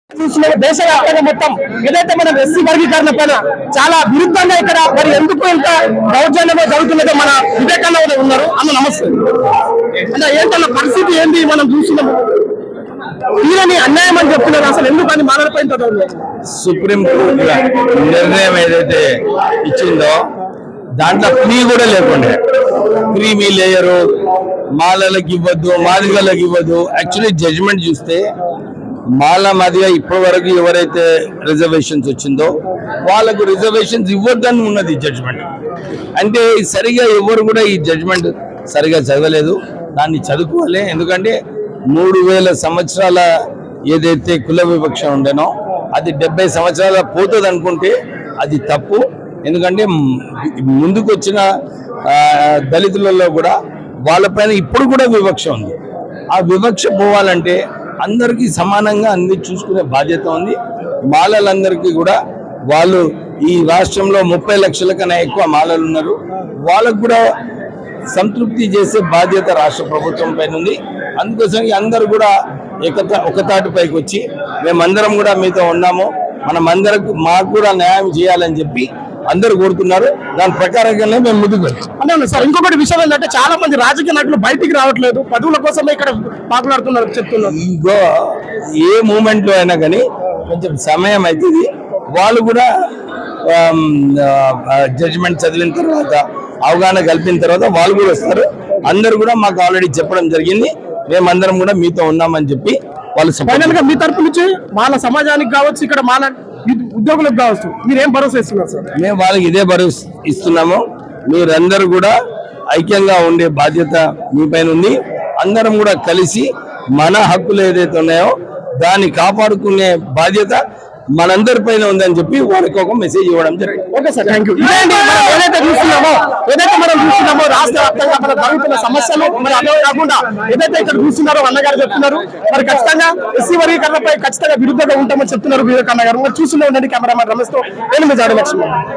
దేశవ్యాప్తంగా మొత్తం ఏదైతే మనం ఎస్సీ వర్గీకరణ పైన చాలా విరుద్ధంగా ఇక్కడ మరి ఎందుకు ఇంత దౌర్జన్యమో జరుగుతున్నదో మన వివేకానంద ఉన్నారు అన్న. నమస్తే అంటే ఏంటన్న పరిస్థితి ఏంది మనం చూస్తున్నాము, తీరని అన్యాయం అని చెప్తున్నారు. అసలు ఎందుకు అని మాట్లాడిపోయిన సుప్రీం కోర్టు నిర్ణయం ఏదైతే ఇచ్చిందో దాంట్లో ఫ్రీ కూడా లేకుండా క్రీమీ లేయరు మాలలకు ఇవ్వద్దు, మాదిగలకు ఇవ్వద్దు. యాక్చువల్లీ జడ్జిమెంట్ చూస్తే మాల మాదిగా ఇప్పటి వరకు ఎవరైతే రిజర్వేషన్స్ వచ్చిందో వాళ్ళకు రిజర్వేషన్స్ ఇవ్వద్దని ఉన్నది జడ్జిమెంట్. అంటే సరిగా ఎవరు కూడా ఈ జడ్జిమెంట్ సరిగా చదవలేదు, దాన్ని చదువుకోవాలి. ఎందుకంటే 3000 సంవత్సరాల ఏదైతే కుల వివక్ష ఉండేనో అది 70 సంవత్సరాల పోతుంది అనుకుంటే అది తప్పు. ఎందుకంటే ముందుకు వచ్చిన దళితులలో కూడా వాళ్ళపైన ఇప్పుడు కూడా వివక్ష ఉంది. ఆ వివక్ష పోవాలంటే అందరికీ సమానంగా అన్ని చూసుకునే బాధ్యత ఉంది. మాలలందరికీ కూడా వాళ్ళు ఈ రాష్ట్రంలో 30 లక్షల కన్నా ఎక్కువ మాలలు ఉన్నారు, వాళ్ళకు కూడా సంతృప్తి చేసే బాధ్యత రాష్ట్ర ప్రభుత్వం పైన ఉంది. అందుకోసం అందరూ కూడా ఒక తాటిపైకి వచ్చి మేమందరం కూడా మీతో ఉన్నాము, మనమందరకు మాకు కూడా న్యాయం చేయాలని చెప్పి అందరూ కోరుతున్నారు. దాని ప్రకారంగానే మేము ముందుకు వెళ్తాం. సార్ ఇంకొకటి విషయం ఏంటంటే చాలా మంది రాజకీయ నాయకులు బయటికి రావట్లేదు, పదవుల కోసమే ఇక్కడ మాట్లాడుతున్నారు చెప్తున్నారు. ఇంకో ఏ మూమెంట్ లో అయినా కానీ కొంచెం సమయం అవుతుంది. వాళ్ళు కూడా జడ్జిమెంట్ చదివిన తర్వాత అవగాహన కల్పిన తర్వాత వాళ్ళు కూడా వస్తారు. అందరూ కూడా మాకు ఆల్రెడీ చెప్పడం జరిగింది, మేమందరం కూడా మీతో ఉన్నామని చెప్పి వాళ్ళు ఫైనల్ గా మీ తరపు నుంచి మాల సమాజానికి కావచ్చు, ఇక్కడ మాల ఉద్యోగులకు కావచ్చు, మీరేం భరోసా ఇస్తున్నారు సార్? మేము వాళ్ళకి ఇదే భరోసా ఇస్తున్నాము. మీరందరూ కూడా ఐక్యంగా ఉండే బాధ్యత మీ పైన ఉంది. అందరం కూడా కలిసి మన హక్కులు ఏదైతే ఉన్నాయో దాన్ని కాపాడుకునే బాధ్యత మనందరి పైన ఉందని చెప్పి వాళ్ళకి ఒక మెసేజ్ ఇవ్వడం జరిగింది. Okay sir, thank you. ఏదైతే మనం చూస్తున్నామో రాష్ట్ర వ్యాప్తంగా మన జరుగుతున్న సమస్యలు మరి అదే కాకుండా ఏదైతే ఇక్కడ చూస్తున్నారో అన్నగారు చెప్తున్నారు, మరి ఖచ్చితంగా ఎస్సీ వర్గీకరణపై ఖచ్చితంగా విరుద్ధంగా ఉంటామని చెప్తున్నారు వివేకానంద గారు. మరి చూస్తూనే ఉండండి. కెమెరామెన్ రమేష్ తో నేను మీ జాడ లక్ష్మి.